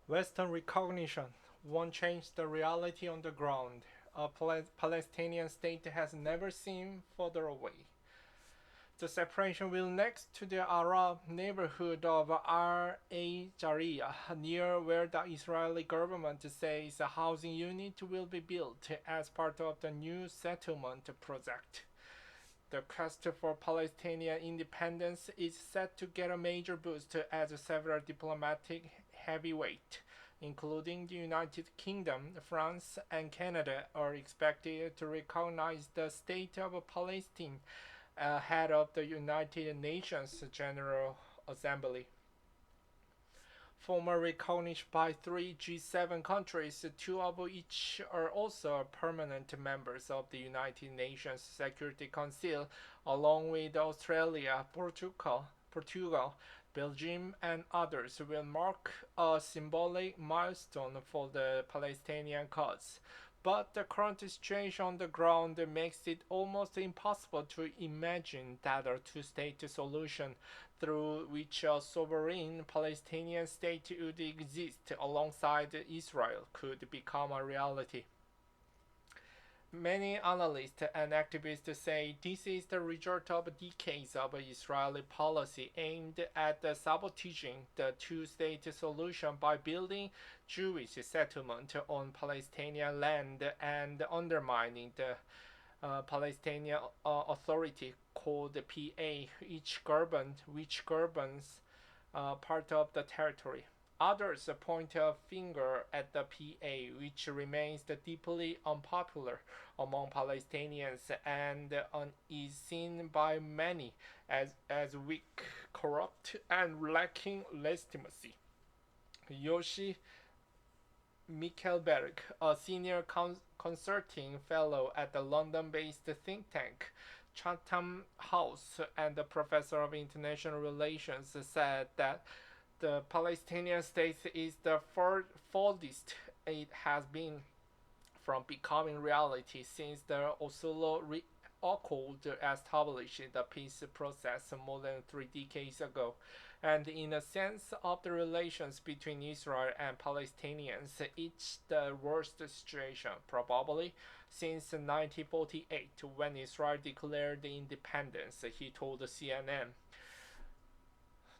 Western recognition won't change the reality on the ground. A Palestinian state has never seemed further away. The separation will next to the Arab neighborhood of Al Jaria, near where the Israeli government says a housing unit will be built as part of the new settlement project. The quest for Palestinian independence is set to get a major boost as several diplomatic heavyweights, including the United Kingdom, France, and Canada, are expected to recognize the state of Palestine ahead of the United Nations General Assembly. Former recognition by three G7 countries, two of which are also permanent members of the United Nations Security Council, along with Australia, Portugal, Belgium, and others, will mark a symbolic milestone for the Palestinian cause. But the current situation on the ground makes it almost impossible to imagine that a two-state solution through which a sovereign Palestinian state would exist alongside Israel could become a reality. Many analysts and activists say this is the result of decades of Israeli policy aimed at sabotaging the two-state solution by building Jewish settlement on Palestinian land and undermining the Palestinian Authority called PA, which governs part of the territory. Others point a finger at the PA, which remains deeply unpopular among Palestinians and is seen by many as weak, corrupt, and lacking legitimacy. Yoshi Mikkelberg, a senior consulting fellow at the London-based think tank Chatham House and a professor of international relations, said that the Palestinian state is the furthest it has been from becoming reality since the Oslo Accord established the peace process more than 3 decades ago. And in a sense of the relations between Israel and Palestinians, it's the worst situation, probably, since 1948 when Israel declared independence, he told CNN.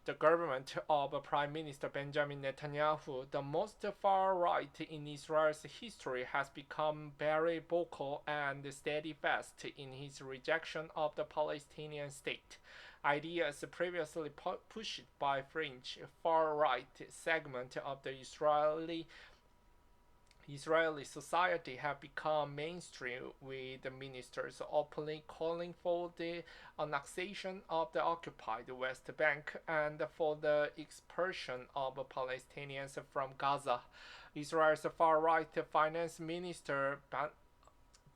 The government of Prime Minister Benjamin Netanyahu, the most far right in Israel's history, has become very vocal and steadfast in his rejection of the Palestinian state. Ideas previously pushed by fringe far right segment of the Israeli society have become mainstream, with ministers openly calling for the annexation of the occupied West Bank and for the expulsion of Palestinians from Gaza. Israel's far-right finance minister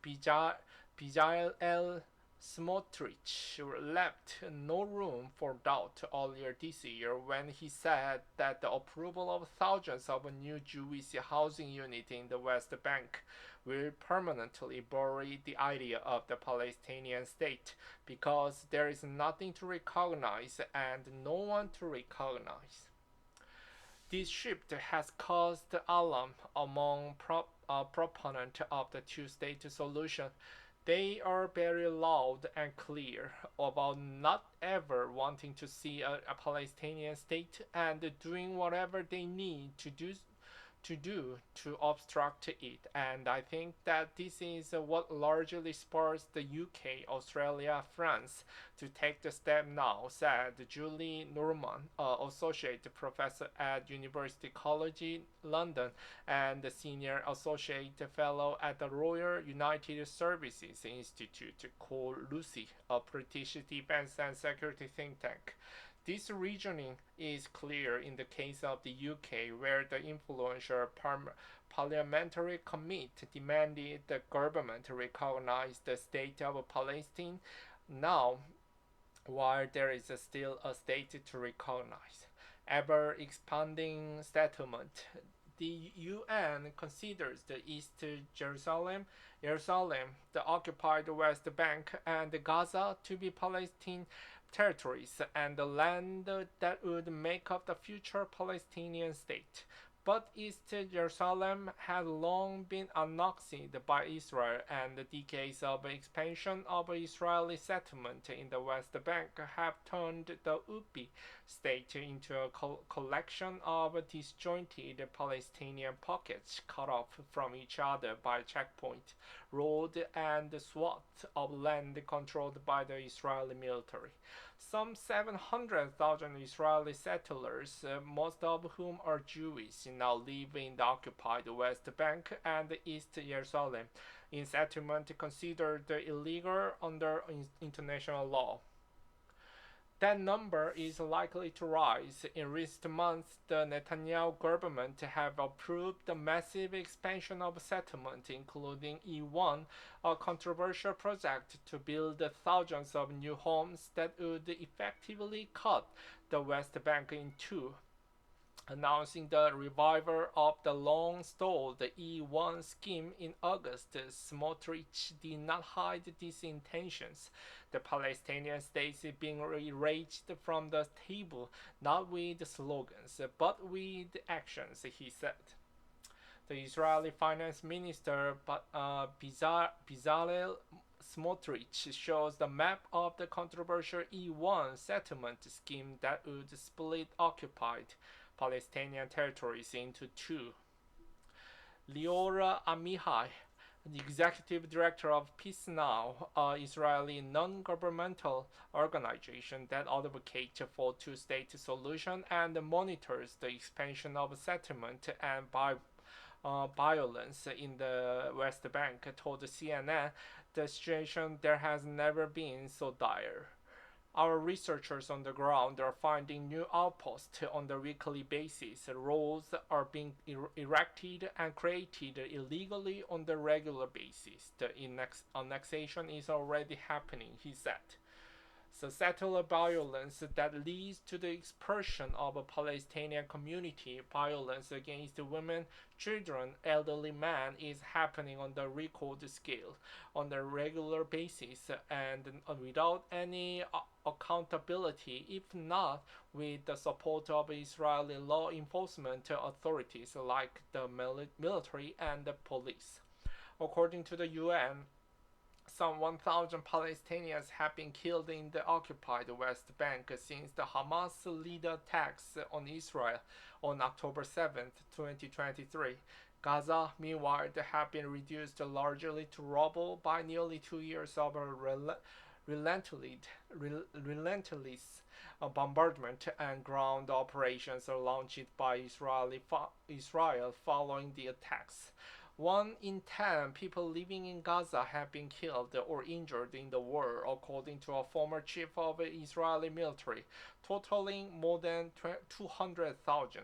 Bezalel Smotrich left no room for doubt earlier this year when he said that the approval of thousands of new Jewish housing units in the West Bank will permanently bury the idea of the Palestinian state because there is nothing to recognize and no one to recognize. This shift has caused alarm among proponents of the two-state solution. They are very loud and clear about not ever wanting to see a Palestinian state and doing whatever they need to obstruct it. And I think that this is what largely spurs the UK, Australia, France to take the step now, said Julie Norman, associate professor at University College London and senior associate fellow at the Royal United Services Institute, called Lucy, a British defense and security think tank. This reasoning is clear in the case of the UK, where the influential parliamentary committee demanded the government recognize the state of Palestine now, while there is still a state to recognize. Ever expanding settlement. The UN considers the East Jerusalem, the occupied West Bank, and Gaza to be Palestine territories and the land that would make up the future Palestinian state. But East Jerusalem had long been annexed by Israel, and the decades of expansion of Israeli settlement in the West Bank have turned the UPI state into a collection of disjointed Palestinian pockets cut off from each other by checkpoint, road, and swaths of land controlled by the Israeli military. Some 700,000 Israeli settlers, most of whom are Jewish, now live in the occupied West Bank and East Jerusalem, in settlement considered illegal under international law. That number is likely to rise. In recent months, the Netanyahu government have approved a massive expansion of settlement, including E1, a controversial project to build thousands of new homes that would effectively cut the West Bank in two. Announcing the revival of the long-stalled E1 scheme in August, Smotrich did not hide these intentions. The Palestinian state is being erased from the table, not with slogans, but with actions, he said. The Israeli finance minister Bezalel Smotrich shows the map of the controversial E1 settlement scheme that would split occupied Palestinian territories into two. Liora Amihai, the executive director of Peace Now, an Israeli non-governmental organization that advocates for two-state solution and monitors the expansion of settlement and violence in the West Bank, told CNN the situation there has never been so dire. Our researchers on the ground are finding new outposts on a weekly basis. Roads are being erected and created illegally on a regular basis. The annexation is already happening, he said. So settler violence that leads to the expulsion of a Palestinian community, violence against women, children, elderly men is happening on the record scale, on a regular basis, and without any accountability, if not with the support of Israeli law enforcement authorities like the military and the police. According to the UN, some 1,000 Palestinians have been killed in the occupied West Bank since the Hamas-led attacks on Israel on October 7, 2023. Gaza, meanwhile, have been reduced largely to rubble by nearly 2 years of relentless bombardment and ground operations launched by Israel following the attacks. 1 in 10 people living in Gaza have been killed or injured in the war, according to a former chief of the Israeli military, totaling more than 200,000.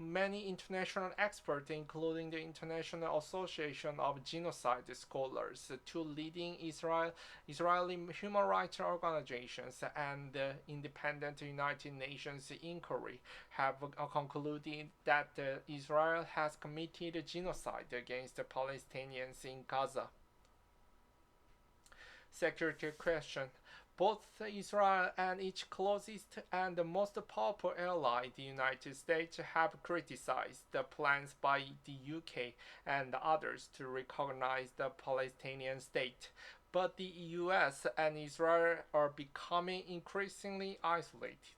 Many international experts, including the International Association of Genocide Scholars, two leading Israeli human rights organizations, and the independent United Nations inquiry, have concluded that Israel has committed genocide against the Palestinians in Gaza. Security question. Both Israel and its closest and most powerful ally, the United States, have criticized the plans by the UK and others to recognize the Palestinian state. But the US and Israel are becoming increasingly isolated.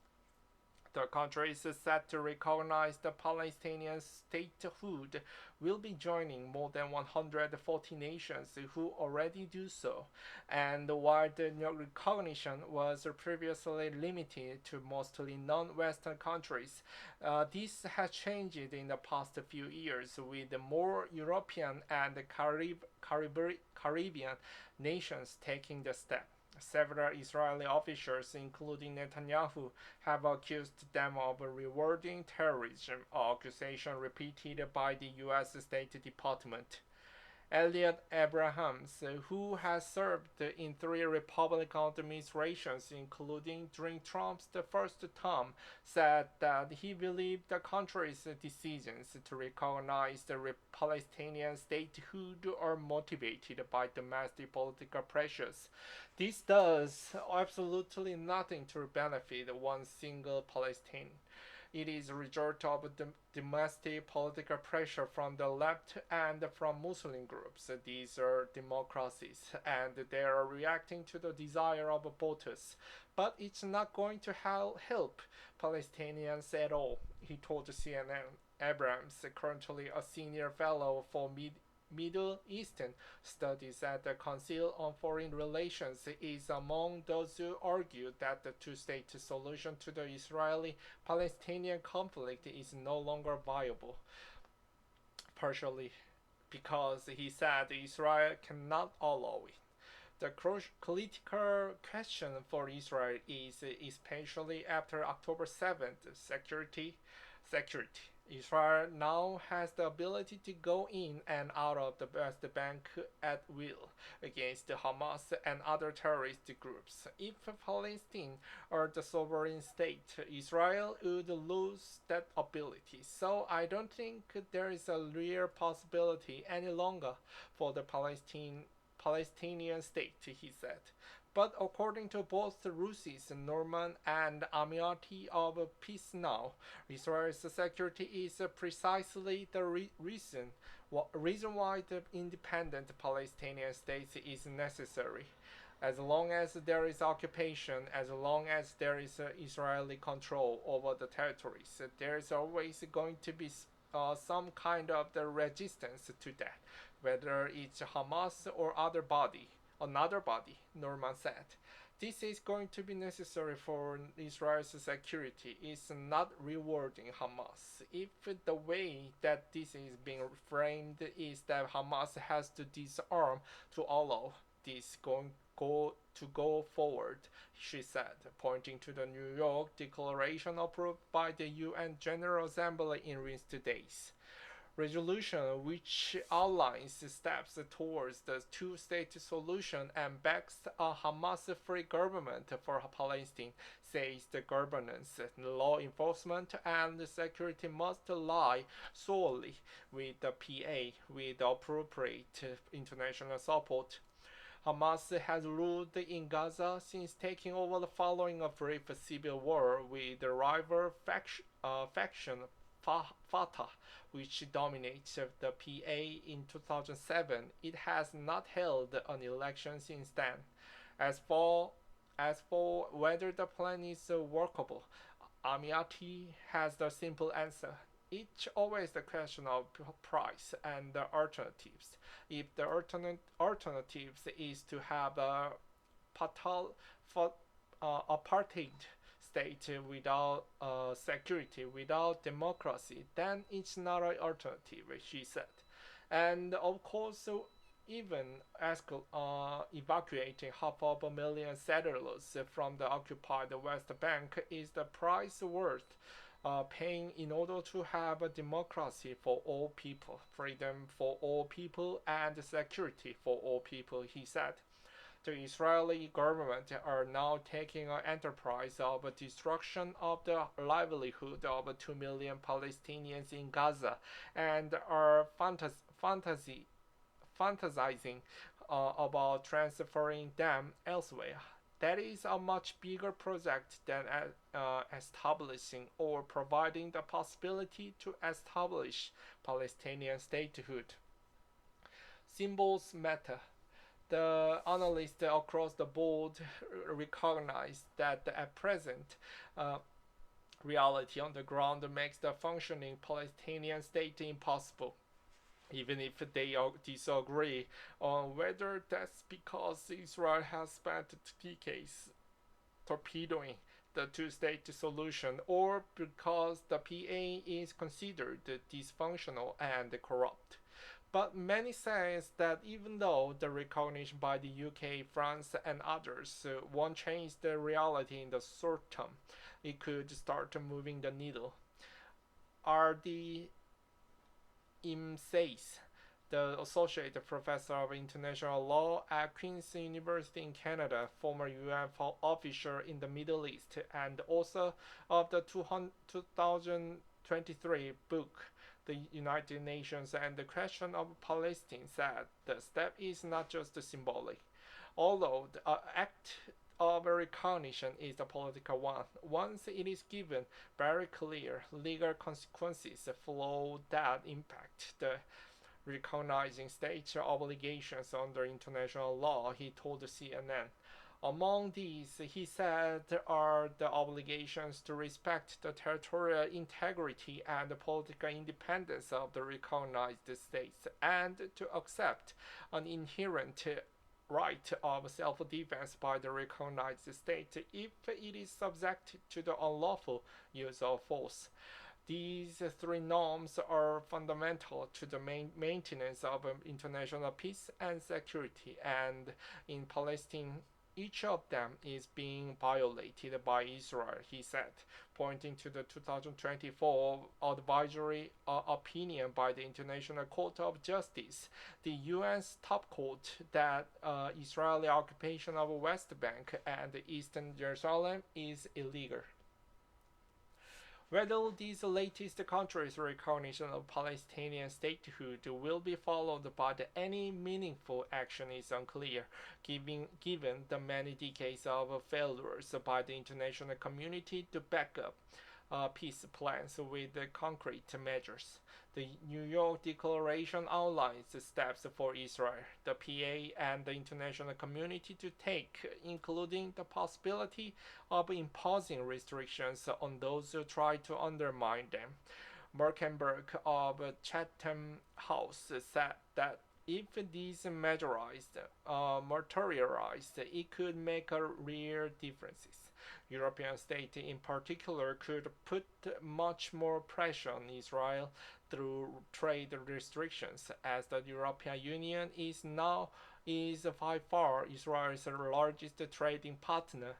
The countries set to recognize the Palestinian statehood will be joining more than 140 nations who already do so, and while the recognition was previously limited to mostly non-Western countries, this has changed in the past few years, with more European and Caribbean nations taking the step. Several Israeli officials, including Netanyahu, have accused them of rewarding terrorism, an accusation repeated by the U.S. State Department. Elliot Abrahams, who has served in 3 Republican administrations, including during Trump's first term, said that he believed the country's decisions to recognize the Palestinian statehood are motivated by domestic political pressures. This does absolutely nothing to benefit one single Palestinian. It is a result of domestic political pressure from the left and from Muslim groups. These are democracies, and they are reacting to the desire of voters. But it's not going to help Palestinians at all, he told CNN. Abrams, currently a senior fellow for Middle Eastern Studies at the Council on Foreign Relations, is among those who argue that the two-state solution to the Israeli-Palestinian conflict is no longer viable, partially because he said Israel cannot allow it. The critical question for Israel is, especially after October 7th, security. Israel now has the ability to go in and out of the West Bank at will against Hamas and other terrorist groups. If Palestine are the sovereign state, Israel would lose that ability. So I don't think there is a real possibility any longer for the Palestinian state, he said. But according to both Russi's Norman and Amiati of Peace Now, Israel's security is precisely the reason why the independent Palestinian state is necessary. As long as there is occupation, as long as there is Israeli control over the territories, there is always going to be some kind of the resistance to that, whether it's Hamas or another body, Norman said. This is going to be necessary for Israel's security. It's not rewarding Hamas. If the way that this is being framed is that Hamas has to disarm to allow this to go forward, she said, pointing to the New York Declaration approved by the UN General Assembly in recent days. Resolution which outlines steps towards the two-state solution and backs a Hamas-free government for Palestine, says the governance, law enforcement, and security must lie solely with the PA with appropriate international support. Hamas has ruled in Gaza since taking over following a brief civil war with the rival faction Fatah, which dominates the PA in 2007. It has not held an election since then. As for whether the plan is workable, Amiati has the simple answer. It's always the question of price and the alternatives. If the alternatives is to have a apartheid state without security, without democracy, then it's not an alternative, she said. And of course, even evacuating 500,000 settlers from the occupied West Bank is the price worth paying in order to have a democracy for all people, freedom for all people, and security for all people, he said. The Israeli government are now taking an enterprise of destruction of the livelihood of 2 million Palestinians in Gaza and are fantasizing about transferring them elsewhere. That is a much bigger project than establishing or providing the possibility to establish Palestinian statehood. Symbols matter. The analysts across the board recognize that at present, reality on the ground makes the functioning Palestinian state impossible. Even if they disagree on whether that's because Israel has spent decades torpedoing the two-state solution or because the PA is considered dysfunctional and corrupt. But many say that even though the recognition by the UK, France, and others won't change the reality in the short term, it could start moving the needle. R.D. Im says, the associate professor of international law at Queen's University in Canada, former UN official in the Middle East, and author of the 2023 book, The United Nations and the Question of Palestine, said the step is not just symbolic. Although the act of recognition is the political one. Once it is given, very clear legal consequences flow that impact the recognizing state obligations under international law, he told CNN. Among these, he said, are the obligations to respect the territorial integrity and the political independence of the recognized states and to accept an inherent right of self-defense by the recognized state if it is subject to the unlawful use of force. These three norms are fundamental to the maintenance of international peace and security, and in Palestine, each of them is being violated by Israel, he said, pointing to the 2024 advisory opinion by the International Court of Justice, the UN's top court, that Israeli occupation of West Bank and Eastern Jerusalem is illegal. Whether these latest countries' recognition of Palestinian statehood will be followed by any meaningful action is unclear, given the many decades of failures by the international community to back up peace plans with concrete measures. The New York Declaration outlines the steps for Israel, the PA, and the international community to take, including the possibility of imposing restrictions on those who try to undermine them. Merkenberg of Chatham House said that if these materialized, it could make a real difference. European states in particular could put much more pressure on Israel through trade restrictions, as the European Union is by far Israel's largest trading partner.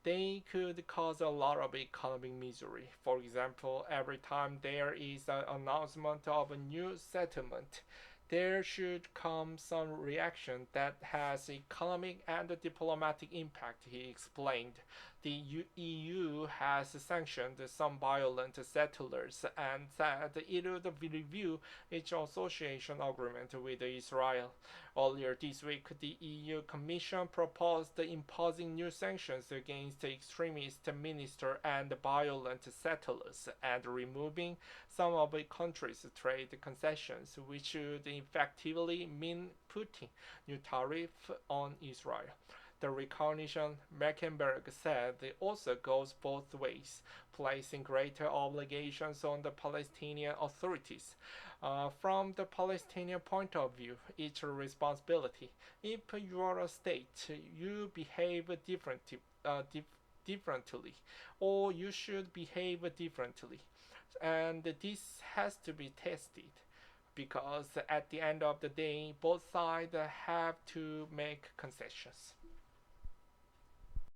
They could cause a lot of economic misery. For example, every time there is an announcement of a new settlement, there should come some reaction that has economic and diplomatic impact, he explained. The EU has sanctioned some violent settlers and said it would review its association agreement with Israel. Earlier this week, the EU Commission proposed imposing new sanctions against extremist ministers and violent settlers and removing some of the country's trade concessions, which would effectively mean putting new tariffs on Israel. The recognition, Mecklenburg said, also goes both ways, placing greater obligations on the Palestinian authorities. From the Palestinian point of view, it's a responsibility. If you are a state, you behave differently, or you should behave differently. And this has to be tested because at the end of the day, both sides have to make concessions.